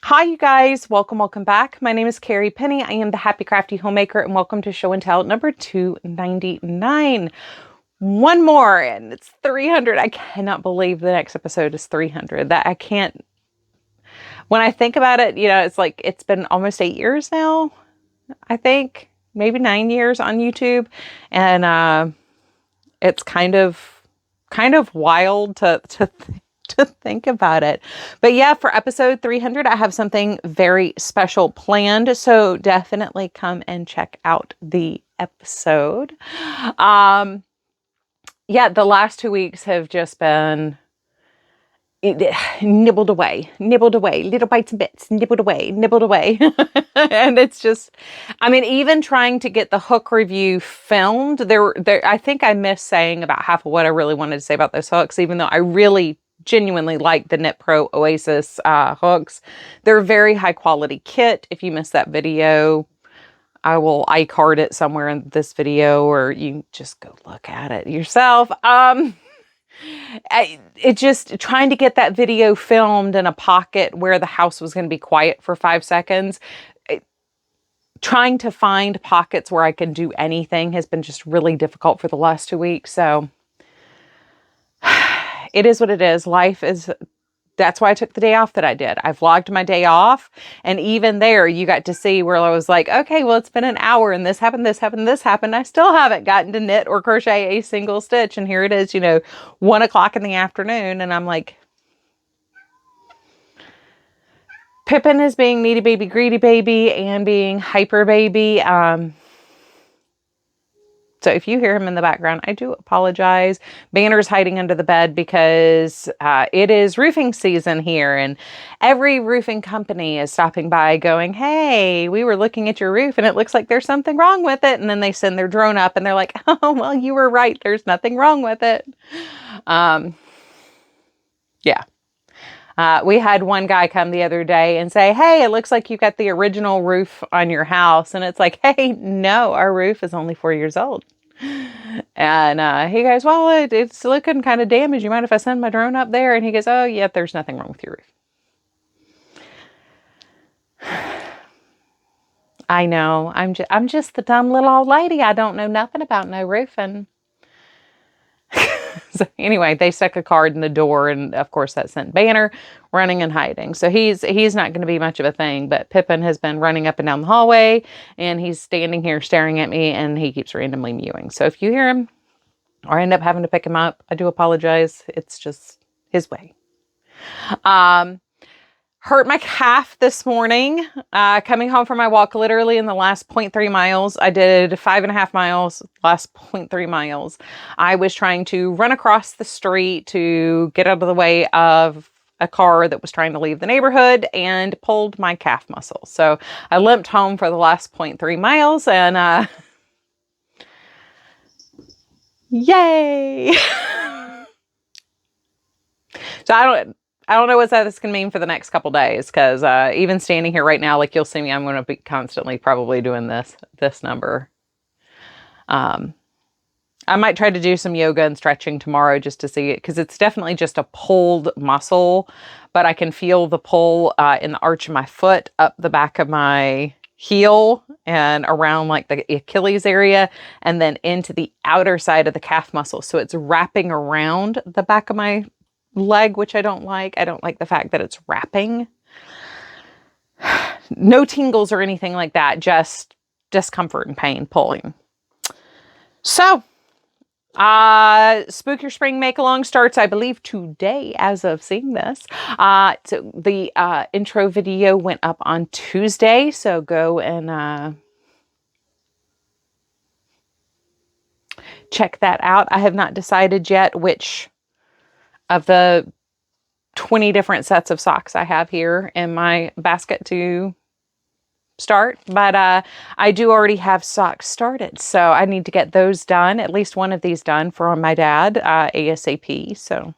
Hi, you guys. Welcome back. My name is Carrie Penny. I am the Happy Crafty Homemaker, and welcome to Show and Tell number 299. One more, and it's 300. I cannot believe the next episode is 300. That I can't. When I think about it, it's like it's been almost 8 years now. I think maybe 9 years on YouTube, and it's kind of wild to think about it. But yeah, for episode 300, I have something very special planned. So definitely come and check out the episode. Yeah, the last 2 weeks have just been nibbled away, little bites and bits, nibbled away. And it's just, I mean, even trying to get the hook review filmed, I think I missed saying about half of what I really wanted to say about those hooks, even though I really genuinely like the Knit Pro Oasis hooks. They're a very high quality kit. If you missed that video, I will iCard it somewhere in this video, or you can just go look at it yourself. It just trying to get that video filmed in a pocket where the house was going to be quiet for 5 seconds. Trying to find pockets where I can do anything has been just really difficult for the last 2 weeks. So it is what it is. Life is. That's why I took the day off that I did. I vlogged my day off. And even there, you got to see where I was like, okay, well, it's been an hour and this happened, this happened, this happened. I still haven't gotten to knit or crochet a single stitch. And here it is, 1 o'clock in the afternoon. And I'm like, Pippin is being needy baby, greedy baby, and being hyper baby. So if you hear him in the background, I do apologize. Banner's hiding under the bed because it is roofing season here, and every roofing company is stopping by going, hey, we were looking at your roof and it looks like there's something wrong with it. And then they send their drone up and they're like, oh, well, you were right. There's nothing wrong with it. Yeah. We had one guy come the other day and say, hey, it looks like you got the original roof on your house. And it's like, hey, no, our roof is only 4 years old. And he goes, well, it's looking kind of damaged. You mind if I send my drone up there? And he goes, oh, yeah, there's nothing wrong with your roof. I know. I'm just the dumb little old lady. I don't know nothing about no roofing. So anyway, they stuck a card in the door, and of course that sent Banner running and hiding. So he's not going to be much of a thing, but Pippin has been running up and down the hallway, and he's standing here staring at me, and he keeps randomly mewing. So if you hear him or I end up having to pick him up, I do apologize. It's just his way. Hurt my calf this morning, coming home from my walk. Literally in the last 0.3 miles, I did 5.5 miles, last 0.3 miles. I was trying to run across the street to get out of the way of a car that was trying to leave the neighborhood and pulled my calf muscle. So I limped home for the last 0.3 miles and yay! So I don't know what that's going to mean for the next couple days, because even standing here right now, like you'll see me, I'm going to be constantly probably doing this number. I might try to do some yoga and stretching tomorrow just to see it, because it's definitely just a pulled muscle, but I can feel the pull in the arch of my foot, up the back of my heel and around like the Achilles area, and then into the outer side of the calf muscle. So it's wrapping around the back of my leg, which I don't like. I don't like the fact that it's wrapping. No tingles or anything like that, just discomfort and pain pulling. So Spook Your Spring Make Along starts, I believe, today as of seeing this. So the intro video went up on Tuesday, so go and check that out. I have not decided yet which of the 20 different sets of socks I have here in my basket to start, but I do already have socks started, so I need to get those done, at least one of these done for my dad ASAP. So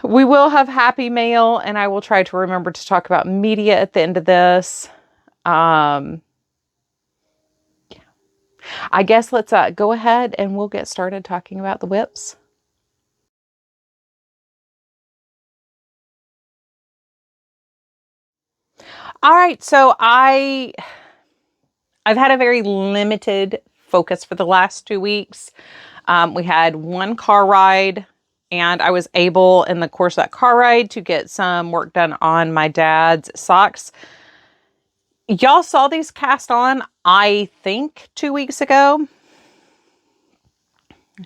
we will have happy mail, and I will try to remember to talk about media at the end of this. Yeah. I guess let's go ahead and we'll get started talking about the WIPs. All right, so I've had a very limited focus for the last 2 weeks. We had one car ride, and I was able in the course of that car ride to get some work done on my dad's socks. Y'all saw these cast on, I think, 2 weeks ago.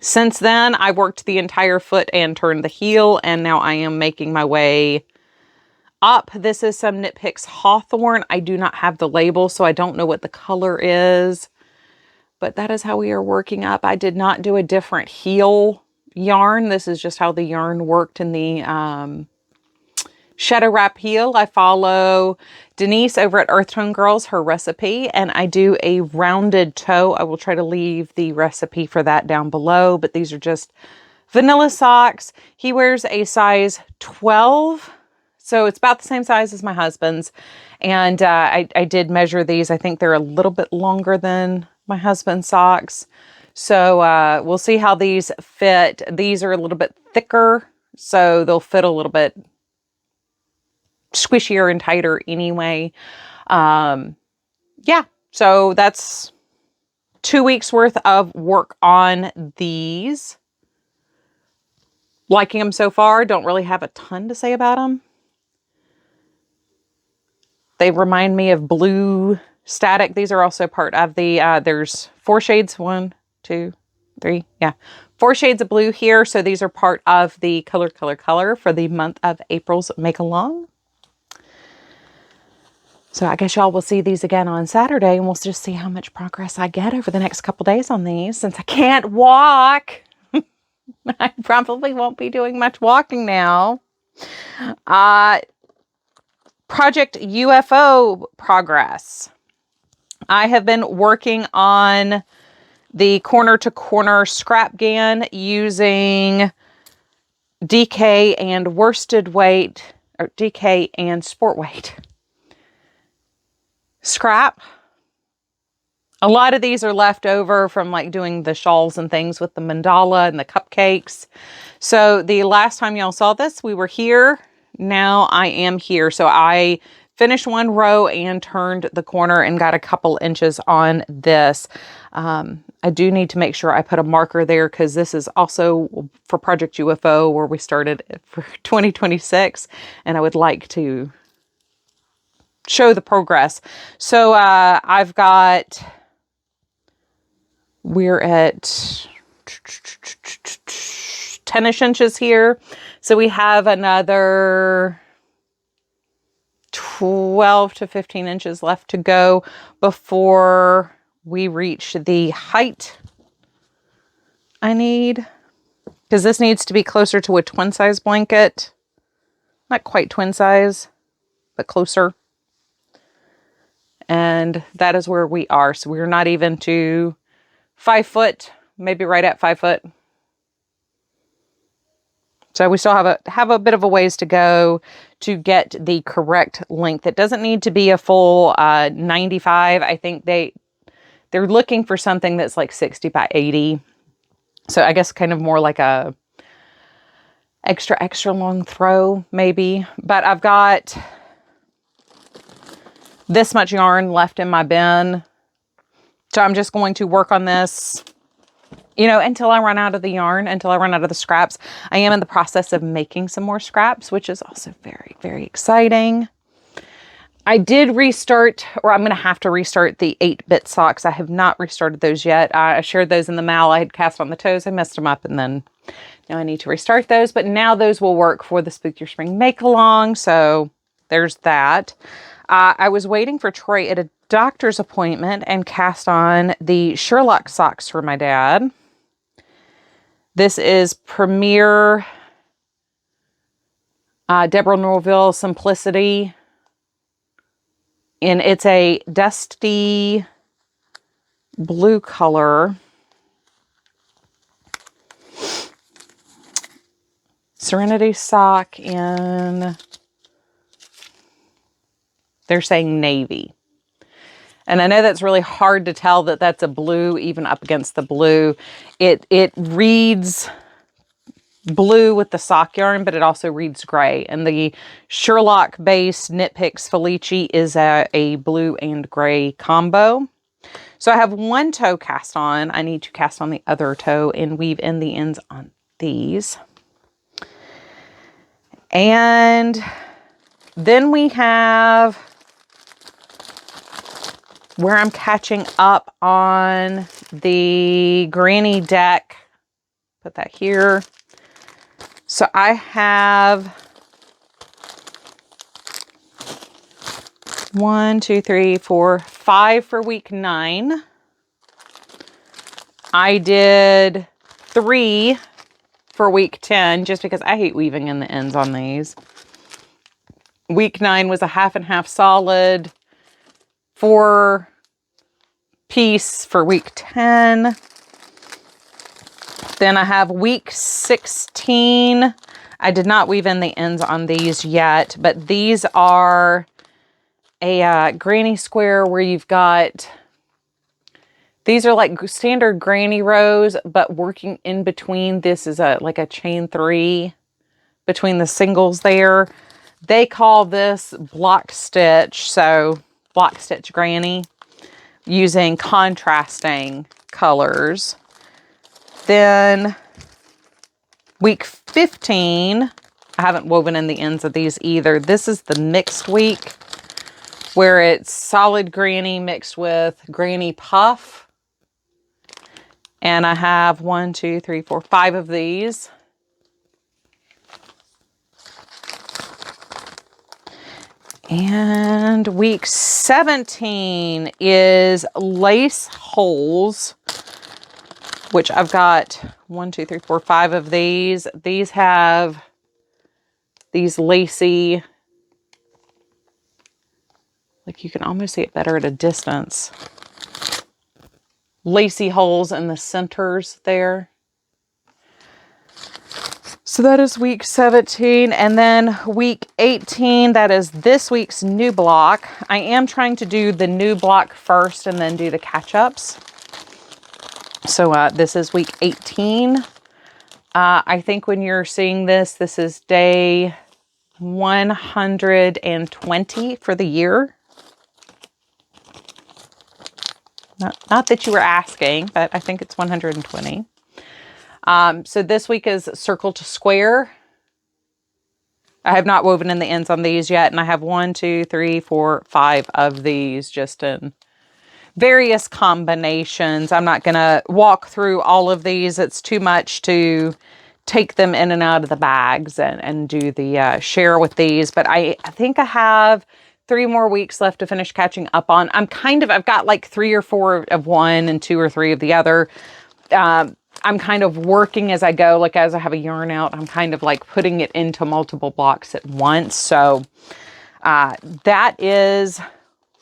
Since then, I worked the entire foot and turned the heel, and now I am making my way up. This is some Knit Picks Hawthorne. I do not have the label, so I don't know what the color is, but that is how we are working up. I did not do a different heel yarn. This is just how the yarn worked in the Shadow Wrap heel. I follow Denise over at Earth Tone Girls, her recipe, and I do a rounded toe. I will try to leave the recipe for that down below, but these are just vanilla socks. He wears a size 12, so it's about the same size as my husband's, and I did measure these. I think they're a little bit longer than my husband's socks, so we'll see how these fit. These are a little bit thicker, so they'll fit a little bit squishier and tighter anyway. Yeah, so that's 2 weeks worth of work on these. Liking them so far. Don't really have a ton to say about them. They remind me of Blue Static. These are also part of the, there's 4 shades, 1, 2, 3, yeah. 4 shades of blue here. So these are part of the color for the month of April's Make Along. So I guess y'all will see these again on Saturday, and we'll just see how much progress I get over the next couple days on these. Since I can't walk, I probably won't be doing much walking now. Project UFO progress. I have been working on the corner to corner scrap GAN using DK and worsted weight, or DK and sport weight scrap. A lot of these are left over from like doing the shawls and things with the mandala and the cupcakes. So the last time y'all saw this, we were here. Now I am here. So I finished one row and turned the corner and got a couple inches on this. I do need to make sure I put a marker there, because this is also for Project UFO, where we started for 2026, and I would like to show the progress. So I've got, we're at 10-ish inches here. So we have another 12 to 15 inches left to go before we reach the height I need, because this needs to be closer to a twin size blanket. Not quite twin size, but closer. And that is where we are. So we're not even to 5 foot, maybe right at 5 foot. So we still have a bit of a ways to go to get the correct length. It doesn't need to be a full 95. I think they're looking for something that's like 60 by 80. So I guess kind of more like a extra long throw maybe. But I've got this much yarn left in my bin. So I'm just going to work on this, you know, until I run out of the yarn, until I run out of the scraps. I am in the process of making some more scraps, which is also very, very exciting. I did restart, or I'm going to have to restart the 8-bit socks. I have not restarted those yet. I shared those in the mail. I had cast on the toes. I messed them up, and then now I need to restart those. But now those will work for the Spook Your Spring Make Along. So there's that. I was waiting for Troy at a doctor's appointment and cast on the Sherlock socks for my dad. This is Premier Deborah Norville Simplicity. And it's a dusty blue color. Serenity sock in, they're saying navy. And I know that's really hard to tell that that's a blue, even up against the blue. It reads blue with the sock yarn, but it also reads gray. And the Sherlock based Knit Picks Felici is a blue and gray combo. So I have one toe cast on. I need to cast on the other toe and weave in the ends on these. And then we have where I'm catching up on the granny deck. Put that here. So I have 1, 2, 3, 4, 5 for week 9. I did 3 for week 10 just because I hate weaving in the ends on these. Week 9 was a half and half solid, 4 piece for week 10. Then I have week 16. I did not weave in the ends on these yet, but these are a granny square where you've got, these are like standard granny rows, but working in between, this is like a chain 3 between the singles there. They call this block stitch, so block stitch granny, using contrasting colors. Then week 15, I haven't woven in the ends of these either. This is the mixed week where it's solid granny mixed with granny puff. And I have 1, 2, 3, 4, 5 of these. And week 17 is lace holes, which I've got 1, 2, 3, 4, 5 of these. These have these lacy, like you can almost see it better at a distance, lacy holes in the centers there. So that is week 17. And then week 18, that is this week's new block. I am trying to do the new block first and then do the catch-ups. So this is week 18. I think when you're seeing this, this is day 120 for the year. Not that you were asking, but I think it's 120. So this week is circle to square. I have not woven in the ends on these yet, and I have 1, 2, 3, 4, 5 of these just in various combinations. I'm not going to walk through all of these. It's too much to take them in and out of the bags and do the share with these. But I think I have 3 more weeks left to finish catching up on. I've got like 3 or 4 of one and 2 or 3 of the other. I'm kind of working as I go, like as I have a yarn out, I'm kind of like putting it into multiple blocks at once. So that is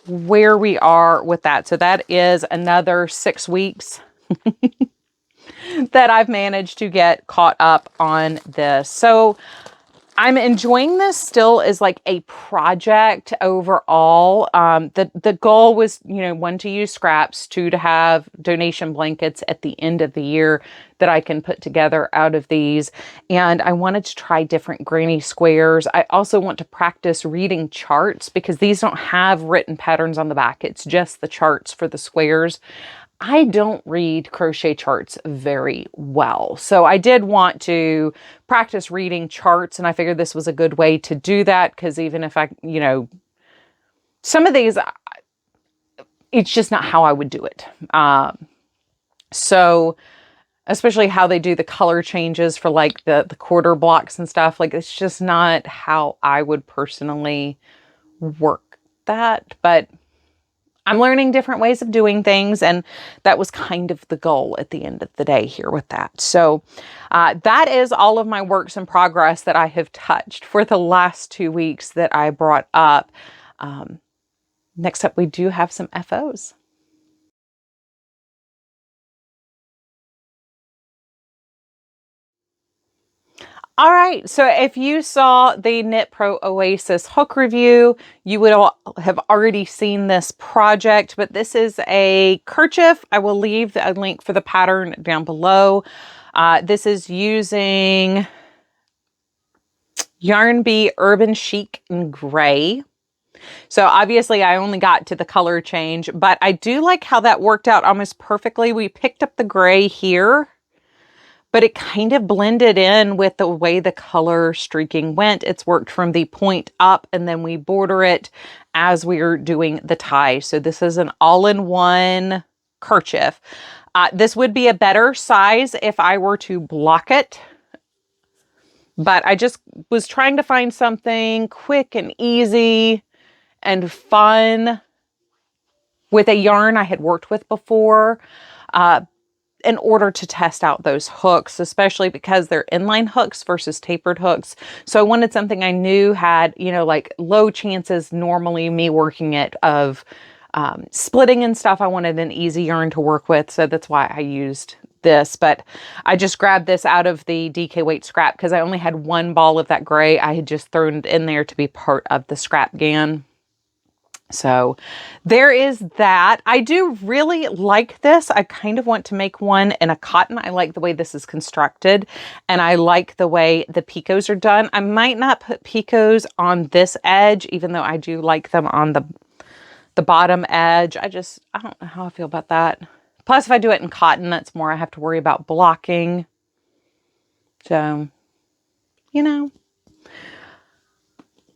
where we are with that. So that is another 6 weeks that I've managed to get caught up on this. So I'm enjoying this still as like a project overall. The goal was, 1, to use scraps, 2, to have donation blankets at the end of the year that I can put together out of these. And I wanted to try different granny squares. I also want to practice reading charts because these don't have written patterns on the back. It's just the charts for the squares. I don't read crochet charts very well. So I did want to practice reading charts, and I figured this was a good way to do that because even if I, some of these, it's just not how I would do it. So especially how they do the color changes for like the quarter blocks and stuff, like it's just not how I would personally work that, but I'm learning different ways of doing things, and that was kind of the goal at the end of the day here with that. So that is all of my works in progress that I have touched for the last 2 weeks that I brought up. Next up, we do have some FOs. All right, so if you saw the Knit Pro Oasis hook review, you would have already seen this project, but this is a kerchief. I will leave a link for the pattern down below. This is using Yarn Bee Urban Chic in gray. So obviously I only got to the color change, but I do like how that worked out almost perfectly. We picked up the gray here, but it kind of blended in with the way the color streaking went. It's worked from the point up, and then we border it as we're doing the tie. So this is an all-in-one kerchief. This would be a better size if I were to block it. But I just was trying to find something quick and easy and fun with a yarn I had worked with before in order to test out those hooks, especially because they're inline hooks versus tapered hooks. So I wanted something I knew had, you know, like low chances normally me working it of splitting and stuff. I wanted an easy yarn to work with. So that's why I used this, but I just grabbed this out of the DK weight scrap because I only had one ball of that gray. I had just thrown it in there to be part of the scrap GAN. So there is that. I do really like this. I kind of want to make one in a cotton. I like the way this is constructed, and I like the way the picots are done. I might not put picots on this edge, even though I do like them on the bottom edge. I don't know how I feel about that. Plus, if I do it in cotton, that's more I have to worry about blocking. So, you know,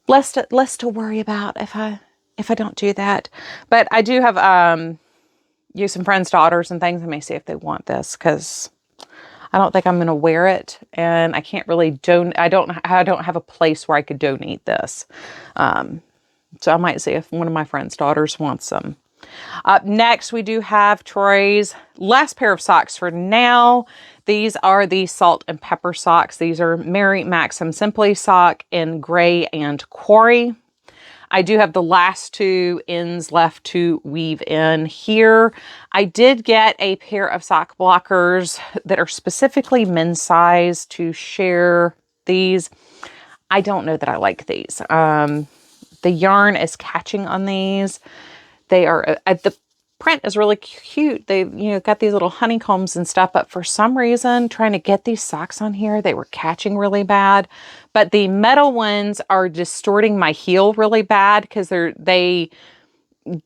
less to worry about if I don't do that. But I do have use some friends' daughters and things. I may see if they want this because I don't think I'm going to wear it, and I can't really I don't have a place where I could donate this. So I might see if one of my friends' daughters wants some. Up next, we do have Troy's last pair of socks for now. These are the salt and pepper socks. These are Mary Maxim Simply sock in gray and quarry. I do have the last two ends left to weave in here. I did get a pair of sock blockers that are specifically men's size to share these. I don't know that I like these. The yarn is catching on these. They are, the print is really cute. They, you know, got these little honeycombs and stuff, but for some reason, trying to get these socks on here, they were catching really bad. But the metal ones are distorting my heel really bad because they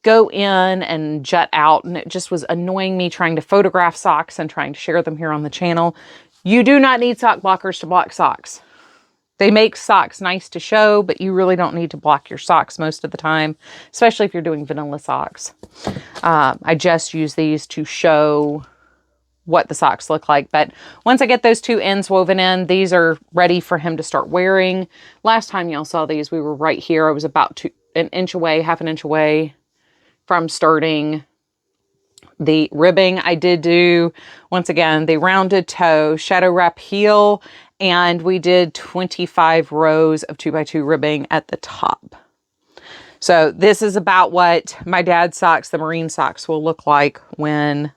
go in and jut out, and it just was annoying me trying to photograph socks and trying to share them here on the channel. You do not need sock blockers to block socks. They make socks nice to show, but you really don't need to block your socks most of the time, especially if you're doing vanilla socks. I just use these to show what the socks look like. But once I get those two ends woven in, these are ready for him to start wearing. Last time y'all saw these, we were right here. I was about half an inch away from starting the ribbing. I did do, once again, the rounded toe, shadow wrap heel, and we did 25 rows of 2x2 ribbing at the top. So this is about what my dad's socks, the marine socks, will look like when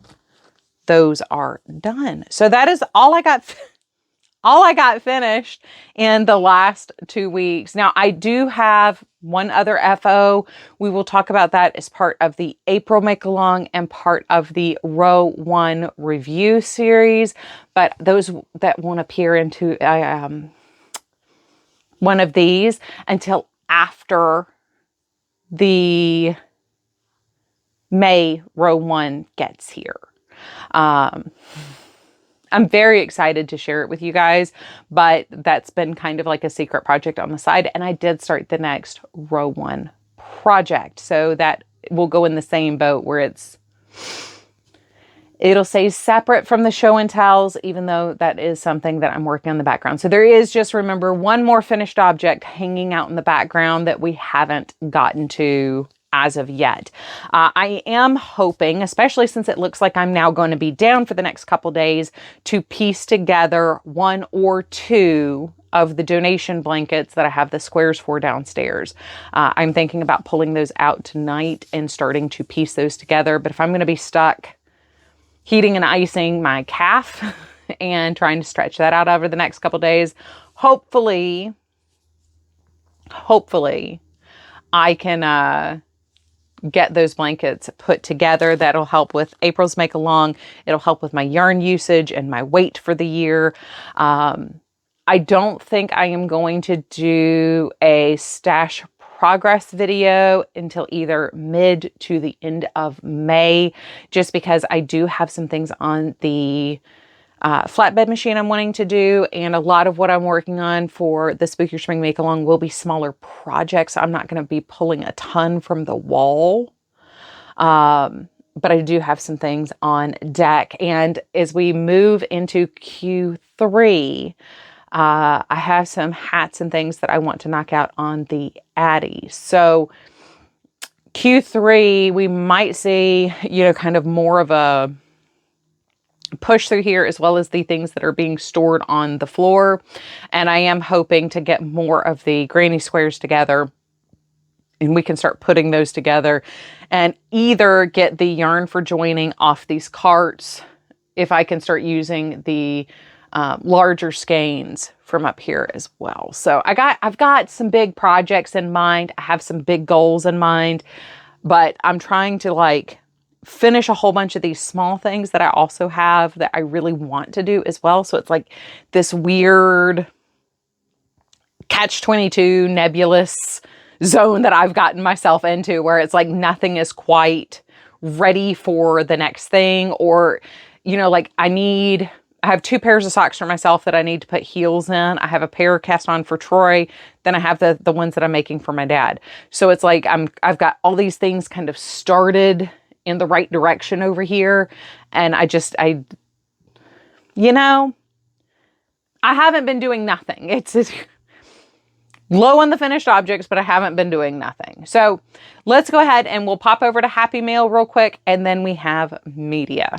those are done. So that is all I got finished in the last 2 weeks. Now I do have one other FO. We will talk about that as part of the April make along and part of the row 1 review series, but those that won't appear into one of these until after the May row 1 gets here. I'm very excited to share it with you guys, but that's been kind of like a secret project on the side. And I did start the next row 1 project. So that will go in the same boat where it'll say separate from the show and tells, even though that is something that I'm working on in the background. So there is, just remember, one more finished object hanging out in the background that we haven't gotten to as of yet. I am hoping, especially since it looks like I'm now going to be down for the next couple days, to piece together 1 or 2 of the donation blankets that I have the squares for downstairs. I'm thinking about pulling those out tonight and starting to piece those together. But if I'm going to be stuck heating and icing my calf and trying to stretch that out over the next couple days, hopefully I can get those blankets put together. That'll help with April's make along. It'll help with my yarn usage and my weight for the year. I don't think I am going to do a stash progress video until either mid to the end of May, just because I do have some things on the flatbed machine I'm wanting to do, and a lot of what I'm working on for the Spook Your Spring Make Along will be smaller projects. I'm not going to be pulling a ton from the wall, but I do have some things on deck. And as we move into Q3, I have some hats and things that I want to knock out on the Addy. So Q3, we might see, you know, kind of more of a push through here, as well as the things that are being stored on the floor. And I am hoping to get more of the granny squares together, and we can start putting those together and either get the yarn for joining off these carts, if I can start using the larger skeins from up here as well. So I've got some big projects in mind. I have some big goals in mind, but I'm trying to like finish a whole bunch of these small things that I also have that I really want to do as well. So it's like this weird catch-22 nebulous zone that I've gotten myself into, where it's like nothing is quite ready for the next thing. Or, you know, like I have 2 pairs of socks for myself that I need to put heels in. I have a pair cast on for Troy. Then I have the ones that I'm making for my dad. So it's like I've got all these things kind of started in the right direction over here. And you know, I haven't been doing nothing. It's low on the finished objects, but I haven't been doing nothing. So let's go ahead and we'll pop over to Happy Mail real quick. And then we have media.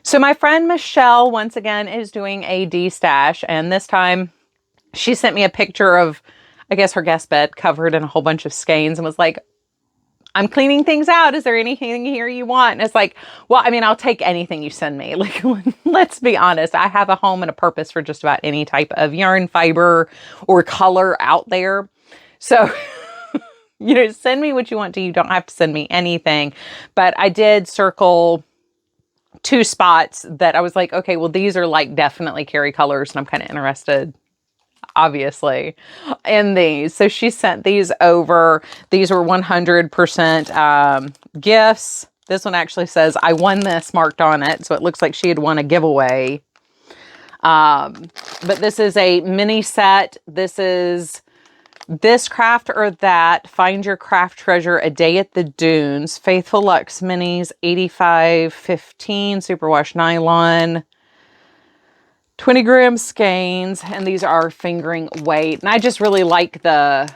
So my friend Michelle, once again, is doing a D-stash, and this time she sent me a picture of, I guess, her guest bed covered in a whole bunch of skeins and was like, I'm cleaning things out. Is there anything here you want? And it's like, well, I mean, I'll take anything you send me. Like, let's be honest. I have a home and a purpose for just about any type of yarn, fiber, or color out there. So, you know, send me what you want to. You don't have to send me anything. But I did circle 2 spots that I was like, okay, well, these are like definitely Carrie colors, and I'm kind of interested, obviously, in these. So she sent these over. These were 100% gifts. This one actually says, I won this marked on it. So it looks like she had won a giveaway. But this is a mini set. This is This Craft or That, Find Your Craft Treasure, A Day at the Dunes, Faithful Luxe Minis, 8515 superwash nylon, 20 gram skeins, and these are fingering weight. And I just really like the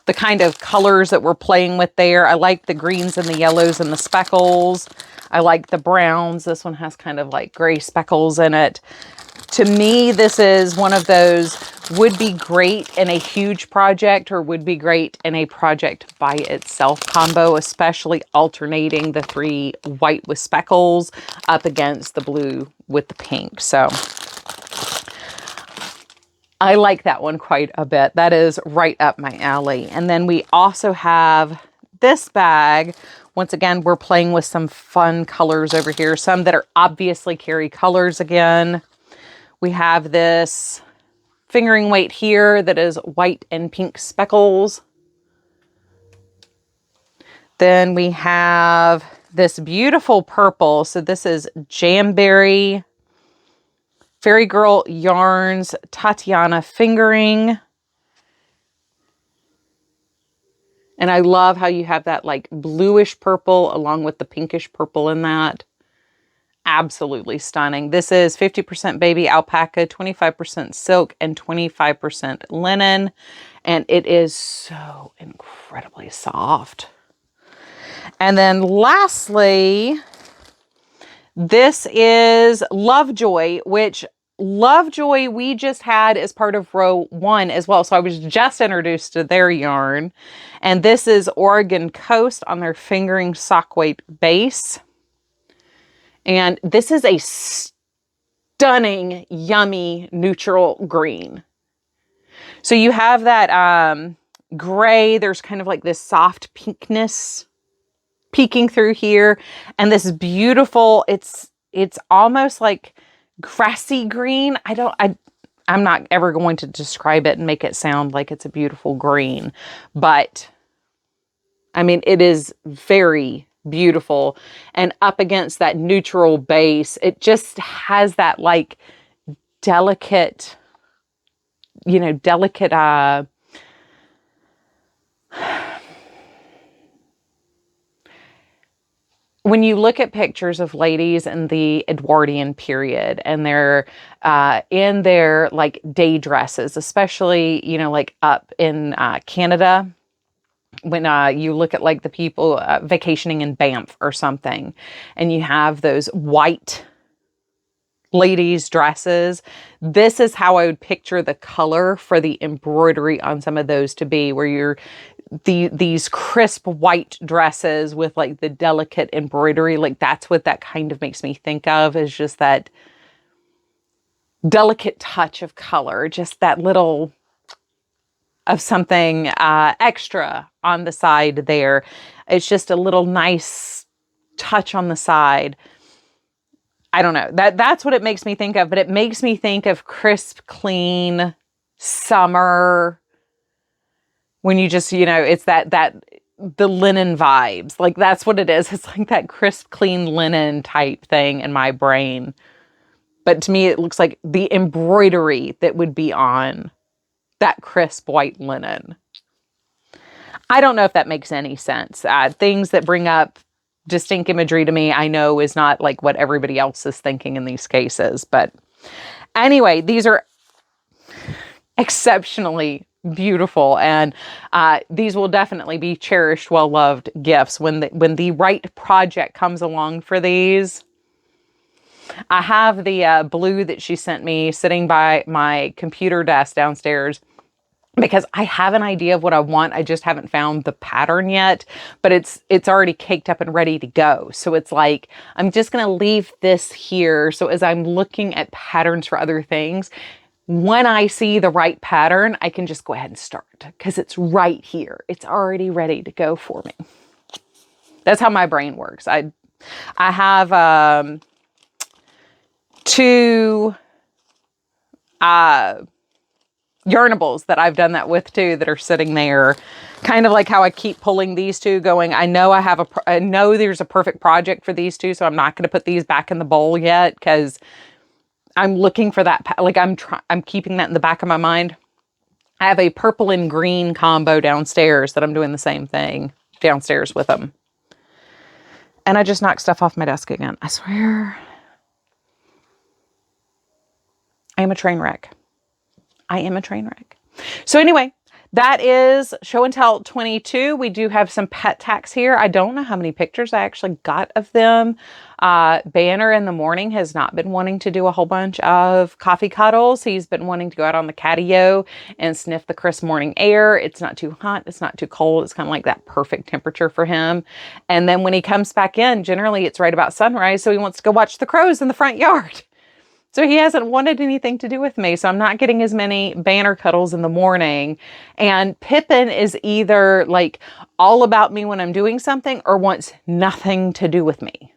kind of colors that we're playing with there. I like the greens and the yellows and the speckles. I like the browns. This one has kind of like gray speckles in it. To me, this is one of those would be great in a huge project or would be great in a project by itself combo, especially alternating the 3 white with speckles up against the blue with the pink. So I like that one quite a bit. That is right up my alley. And then we also have this bag. Once again, we're playing with some fun colors over here. Some that are obviously Carrie colors again. We have this fingering weight here that is white and pink speckles. Then we have this beautiful purple. So this is Jamberry Fairy Girl Yarns Tatiana fingering. And I love how you have that like bluish purple along with the pinkish purple in that. Absolutely stunning. This is 50% baby alpaca, 25% silk, and 25% linen. And it is so incredibly soft. And then lastly, this is Lovejoy, which Lovejoy we just had as part of row 1 as well. So I was just introduced to their yarn. And this is Oregon Coast on their fingering sock weight base. And this is a stunning, yummy, neutral green. So you have that gray, there's kind of like this soft pinkness peeking through here, and this beautiful, it's almost like grassy green. I'm not ever going to describe it and make it sound like it's a beautiful green, but I mean, it is very beautiful. And up against that neutral base, it just has that like delicate, you know, when you look at pictures of ladies in the Edwardian period and they're in their like day dresses, especially, you know, like up in Canada, when you look at like the people vacationing in Banff or something, and you have those white ladies' dresses, this is how I would picture the color for the embroidery on some of those to be, where you're these crisp white dresses with like the delicate embroidery. Like that's what that kind of makes me think of, is just that delicate touch of color, just that little of something extra on the side there. It's just a little nice touch on the side. I don't know. That's what it makes me think of, but it makes me think of crisp, clean summer. When you just, you know, it's that the linen vibes. Like that's what it is. It's like that crisp, clean linen type thing in my brain. But to me, it looks like the embroidery that would be on that crisp white linen. I don't know if that makes any sense. Things that bring up distinct imagery to me, I know is not like what everybody else is thinking in these cases. But anyway, these are exceptionally beautiful, and these will definitely be cherished, well-loved gifts when the right project comes along for these. I have the blue that she sent me sitting by my computer desk downstairs because I have an idea of what I want. I just haven't found the pattern yet, but it's already caked up and ready to go. So it's like, I'm just going to leave this here. So as I'm looking at patterns for other things, when I see the right pattern, I can just go ahead and start because it's right here. It's already ready to go for me. That's how my brain works. I have two yarnables that I've done that with too, that are sitting there, kind of like how I keep pulling these two going. I know I know there's a perfect project for these two, so I'm not going to put these back in the bowl yet because I'm looking for that. Like I'm keeping that in the back of my mind. I have a purple and green combo downstairs that I'm doing the same thing downstairs with them. And I just knocked stuff off my desk again. I swear. I am a train wreck. I am a train wreck. So anyway, that is Show and Tell 22. We do have some pet tacks here. I don't know how many pictures I actually got of them. Banner in the morning has not been wanting to do a whole bunch of coffee cuddles. He's been wanting to go out on the catio and sniff the crisp morning air. It's not too hot. It's not too cold. It's kind of like that perfect temperature for him. And then when he comes back in, generally it's right about sunrise. So he wants to go watch the crows in the front yard. So he hasn't wanted anything to do with me. So I'm not getting as many Banner cuddles in the morning. And Pippin is either like all about me when I'm doing something or wants nothing to do with me.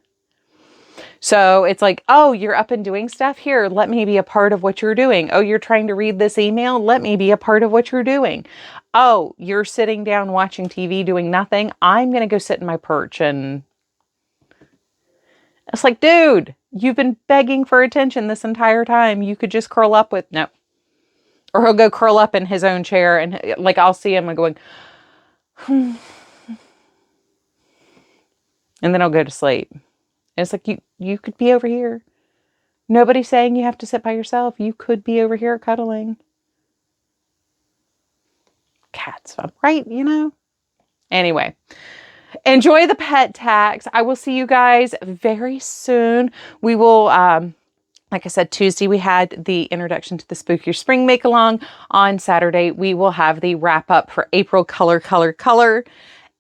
So it's like, oh, you're up and doing stuff here. Let me be a part of what you're doing. Oh, you're trying to read this email. Let me be a part of what you're doing. Oh, you're sitting down watching TV doing nothing. I'm going to go sit in my perch. And it's like, dude, you've been begging for attention this entire time. You could just curl up with, no. Or he'll go curl up in his own chair and like, I'll see him and going, and then I'll go to sleep. And it's like, you could be over here. Nobody's saying you have to sit by yourself. You could be over here cuddling. Cats, right? You know? Anyway. Enjoy the pet tax. I will see you guys very soon. We will, like I said, Tuesday we had the introduction to the Spook Your Spring Make Along. On Saturday, we will have the wrap up for April Color.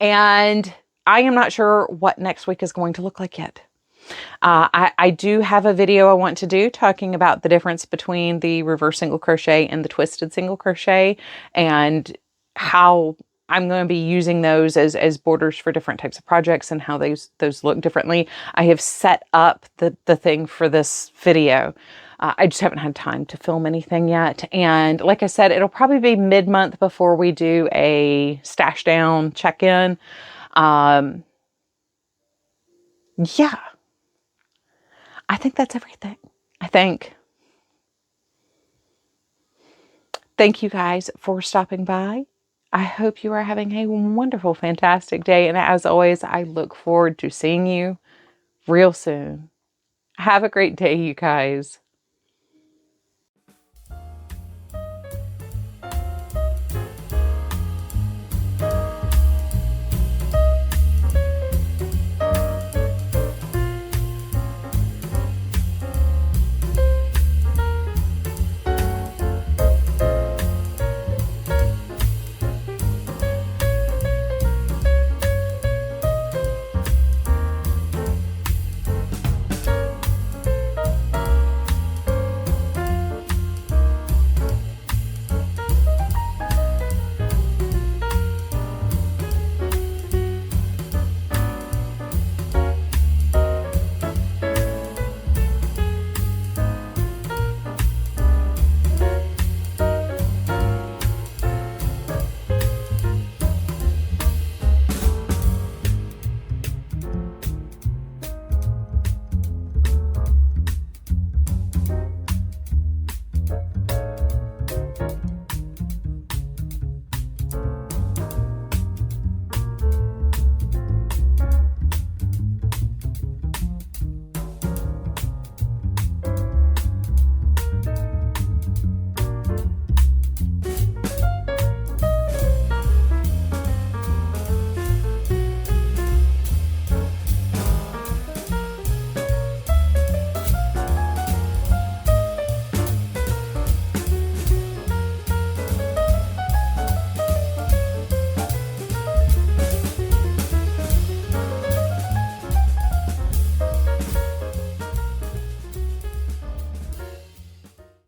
And I am not sure what next week is going to look like yet. I do have a video I want to do talking about the difference between the reverse single crochet and the twisted single crochet, and how I'm going to be using those as borders for different types of projects and how those look differently. I have set up the thing for this video. I just haven't had time to film anything yet. And like I said, it'll probably be mid-month before we do a stash down check-in. Yeah, I think that's everything. Thank you guys for stopping by. I hope you are having a wonderful, fantastic day. And as always, I look forward to seeing you real soon. Have a great day, you guys.